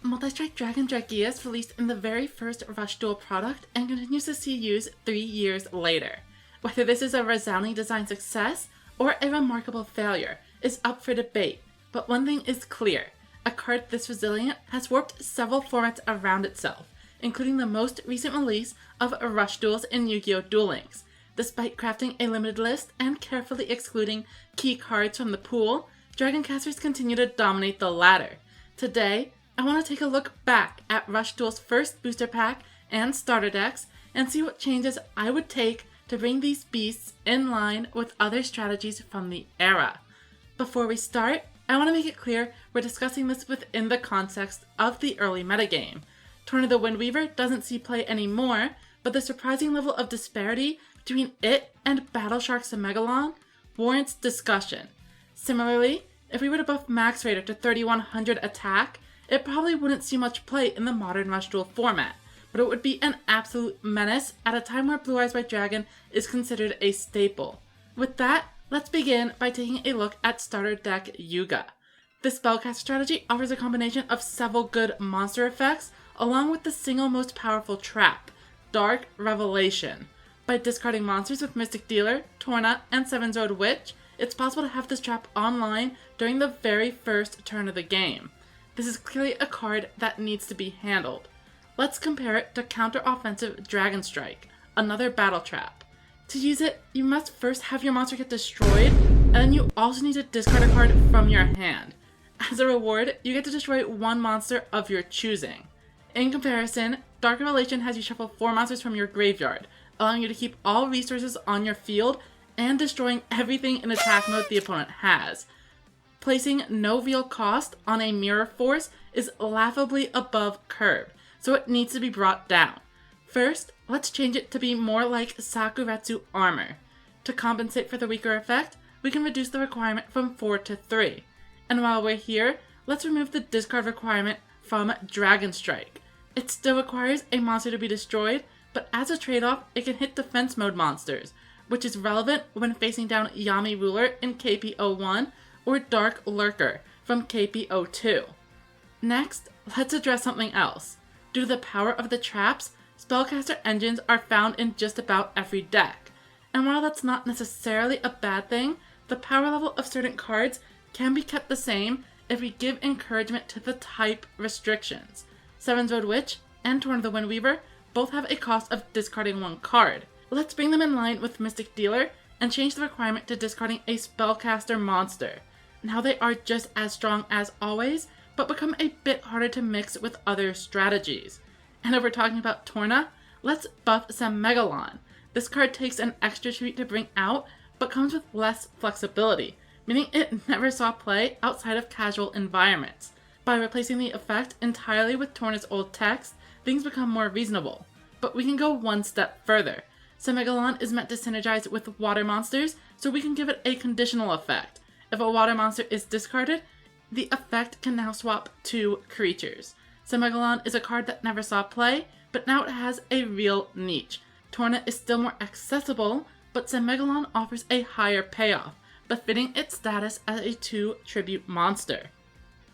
Multi-Strike Dragon Dragoncasters released in the very first Rush Duel product and continues to see use 3 years later. Whether this is a resounding design success or a remarkable failure is up for debate, but one thing is clear: a card this resilient has warped several formats around itself, including the most recent release of Rush Duels in Yu-Gi-Oh! Duel Links. Despite crafting a limited list and carefully excluding key cards from the pool, Dragoncasters continue to dominate the latter. Today, I want to take a look back at Rush Duel's first booster pack and starter decks and see what changes I would take to bring these beasts in line with other strategies from the era. Before we start, I want to make it clear we're discussing this within the context of the early metagame. Torn of the Windweaver doesn't see play anymore, but the surprising level of disparity between it and Battleshark's Megalon warrants discussion. Similarly, if we were to buff Max Raider to 3100 attack, it probably wouldn't see much play in the modern Rush Duel format, but it would be an absolute menace at a time where Blue Eyes White Dragon is considered a staple. With that, let's begin by taking a look at starter deck yugioh. This spellcaster strategy offers a combination of several good monster effects, along with the single most powerful trap, Dark Revelation. By discarding monsters with Mystic Dealer, Torna, and Seven Sword Witch, it's possible to have this trap online during the very first turn of the game. This is clearly a card that needs to be handled. Let's compare it to counter-offensive Dragon Strike, another battle trap. To use it, you must first have your monster get destroyed, and then you also need to discard a card from your hand. As a reward, you get to destroy one monster of your choosing. In comparison, Dark Revelation has you shuffle 4 monsters from your graveyard, allowing you to keep all resources on your field and destroying everything in attack mode the opponent has. Placing no real cost on a Mirror Force is laughably above curb, so it needs to be brought down. First, let's change it to be more like Sakuretsu Armor. To compensate for the weaker effect, we can reduce the requirement from 4 to 3. And while we're here, let's remove the discard requirement from Dragon Strike. It still requires a monster to be destroyed, but as a trade-off, it can hit defense mode monsters, which is relevant when facing down Yami Ruler in KP01 or Dark Lurker from KP02. Next, let's address something else. Due to the power of the traps, spellcaster engines are found in just about every deck. And while that's not necessarily a bad thing, the power level of certain cards can be kept the same if we give encouragement to the type restrictions. Seven Sword Witch and Torn of the Windweaver both have a cost of discarding 1 card. Let's bring them in line with Mystic Dealer and change the requirement to discarding a spellcaster monster. Now they are just as strong as always, but become a bit harder to mix with other strategies. And if we're talking about Torna, let's buff some Megalon. This card takes an extra treat to bring out, but comes with less flexibility, meaning it never saw play outside of casual environments. By replacing the effect entirely with Torna's old text, things become more reasonable. But we can go one step further. Megalon is meant to synergize with water monsters, so we can give it a conditional effect. If a water monster is discarded, the effect can now swap 2 creatures. Megalon is a card that never saw play, but now it has a real niche. Torna is still more accessible, but Megalon offers a higher payoff, befitting its status as a 2 tribute monster.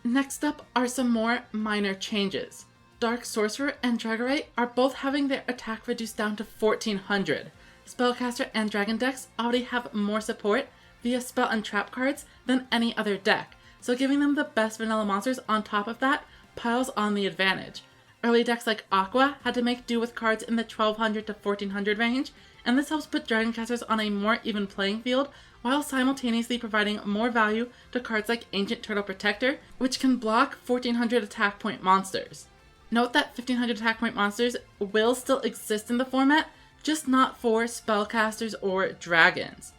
Next up are some more minor changes. Dark Sorcerer and Dragorite are both having their attack reduced down to 1400. Spellcaster and Dragon decks already have more support via spell and trap cards than any other deck, so giving them the best vanilla monsters on top of that piles on the advantage. Early decks like Aqua had to make do with cards in the 1200 to 1400 range, and this helps put Dragoncasters on a more even playing field while simultaneously providing more value to cards like Ancient Turtle Protector, which can block 1400 attack point monsters. Note that 1500 attack point monsters will still exist in the format, just not for spellcasters or dragons.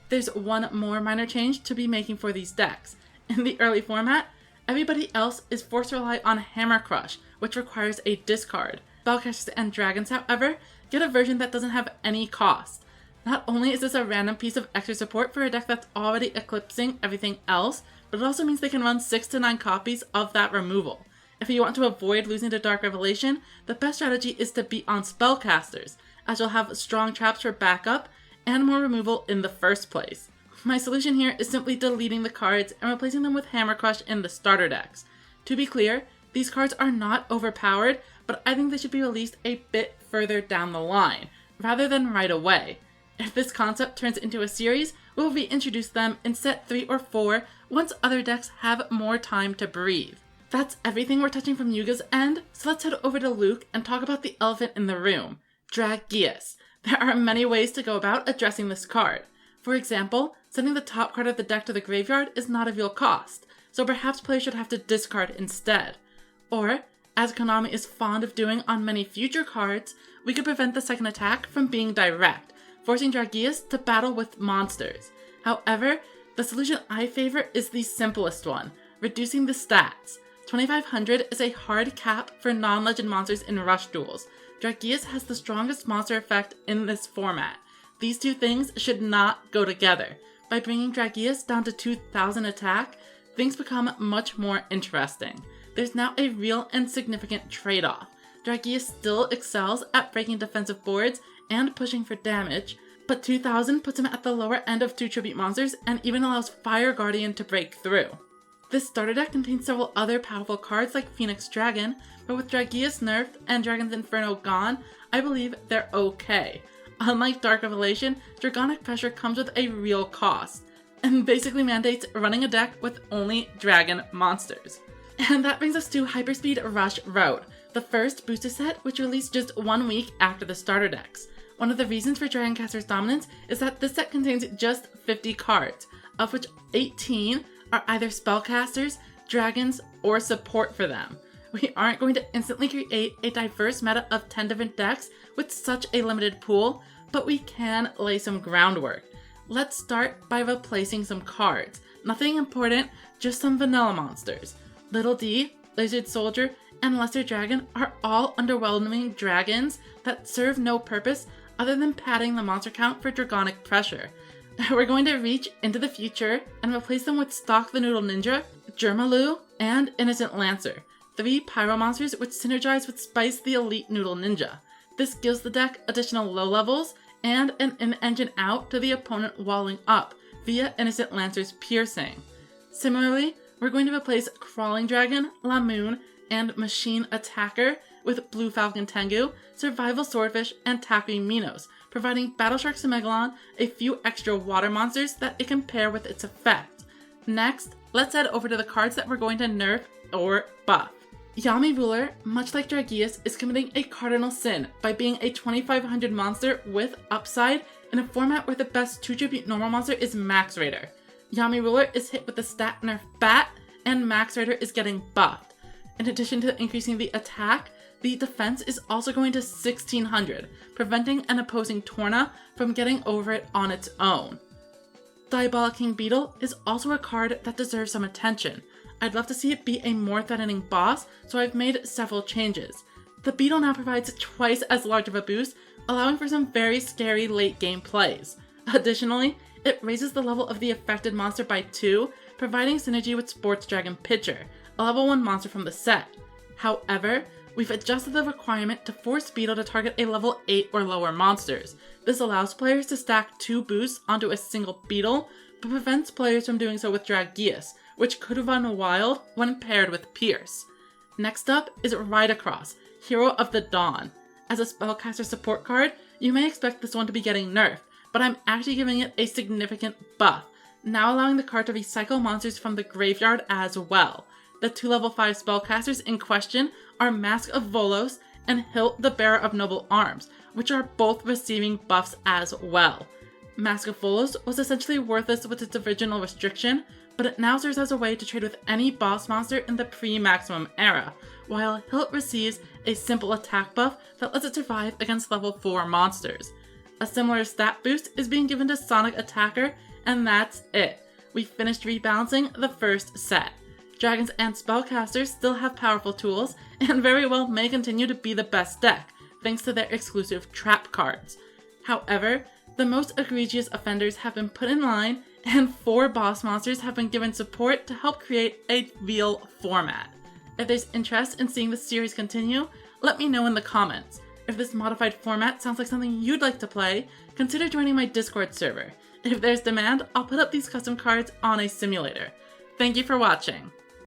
There's one more minor change to be making for these decks. In the early format, everybody else is forced to rely on Hammer Crush, which requires a discard. Spellcasters and dragons, however, get a version that doesn't have any cost. Not only is this a random piece of extra support for a deck that's already eclipsing everything else, but it also means they can run 6 to 9 copies of that removal. If you want to avoid losing to Dark Revelation, the best strategy is to be on Spellcasters, as you'll have strong traps for backup and more removal in the first place. My solution here is simply deleting the cards and replacing them with Hammer Crush in the starter decks. To be clear, These cards are not overpowered, but I think they should be released a bit further down the line, rather than right away. If this concept turns into a series, we will reintroduce them in set 3 or 4 once other decks have more time to breathe. That's everything we're touching from Yuga's end, so let's head over to Luke and talk about the elephant in the room, Dragoncasters. There are many ways to go about addressing this card. For example, sending the top card of the deck to the graveyard is not a real cost, so perhaps players should have to discard instead. Or, as Konami is fond of doing on many future cards, we could prevent the second attack from being direct, forcing Dragoncasters to battle with monsters. However, the solution I favor is the simplest one, reducing the stats. 2500 is a hard cap for non-legend monsters in rush duels. Dragoncasters has the strongest monster effect in this format. These two things should not go together. By bringing Dragoncasters down to 2000 attack, things become much more interesting. There's now a real and significant trade-off. Dragoncasters still excels at breaking defensive boards and pushing for damage, but 2000 puts him at the lower end of 2 tribute monsters and even allows Fire Guardian to break through. This starter deck contains several other powerful cards like Phoenix Dragon, but with Dragoncasters nerfed and Dragon's Inferno gone, I believe they're okay. Unlike Dark Revelation, Dragonic Pressure comes with a real cost, and basically mandates running a deck with only dragon monsters. And that brings us to Hyperspeed Rush Road, the first booster set which released just 1 week after the starter decks. One of the reasons for Dragoncasters' dominance is that this set contains just 50 cards, of which 18 are either spellcasters, dragons, or support for them. We aren't going to instantly create a diverse meta of 10 different decks with such a limited pool, but we can lay some groundwork. Let's start by replacing some cards. Nothing important, just some vanilla monsters. Little D, Lizard Soldier, and Lesser Dragon are all underwhelming dragons that serve no purpose other than padding the monster count for Dragonic Pressure. We're going to reach into the future and replace them with Stalk the Noodle Ninja, Germaloo, and Innocent Lancer, 3 pyro monsters which synergize with Spice the Elite Noodle Ninja. This gives the deck additional low levels and an in-engine out to the opponent walling up via Innocent Lancer's Piercing. Similarly, we're going to replace Crawling Dragon, Lamoon, and Machine Attacker with Blue Falcon Tengu, Survival Swordfish, and Taku Minos, providing Battle Shark Megalon a few extra water monsters that it can pair with its effect. Next, let's head over to the cards that we're going to nerf or buff. Yami Ruler, much like Dragoncasters, is committing a cardinal sin by being a 2500 monster with upside in a format where the best 2 tribute normal monster is Max Raider. Yami Ruler is hit with the stat nerf Bat, and Max Raider is getting buffed. In addition to increasing the attack, the defense is also going to 1600, preventing an opposing Torna from getting over it on its own. Diabolic King Beetle is also a card that deserves some attention. I'd love to see it be a more threatening boss, so I've made several changes. The Beetle now provides twice as large of a boost, allowing for some very scary late game plays. Additionally, it raises the level of the affected monster by 2, providing synergy with Sports Dragon Pitcher, a level 1 monster from the set. However, we've adjusted the requirement to force Beetle to target a level 8 or lower monsters. This allows players to stack 2 boosts onto a single Beetle, but prevents players from doing so with Dragoncasters, which could run wild when paired with Pierce. Next up is Ride Across, Hero of the Dawn. As a spellcaster support card, you may expect this one to be getting nerfed, but I'm actually giving it a significant buff, now allowing the card to recycle monsters from the graveyard as well. The 2 level 5 spellcasters in question are Mask of Volos and Hilt the Bearer of Noble Arms, which are both receiving buffs as well. Mask of Volos was essentially worthless with its original restriction, but it now serves as a way to trade with any boss monster in the pre-maximum era, while Hilt receives a simple attack buff that lets it survive against level 4 monsters. A similar stat boost is being given to Sonic Attacker, and that's it. We finished rebalancing the first set. Dragons and spellcasters still have powerful tools, and very well may continue to be the best deck, thanks to their exclusive trap cards. However, the most egregious offenders have been put in line, and 4 boss monsters have been given support to help create a real format. If there's interest in seeing this series continue, let me know in the comments. If this modified format sounds like something you'd like to play, consider joining my Discord server. If there's demand, I'll put up these custom cards on a simulator. Thank you for watching.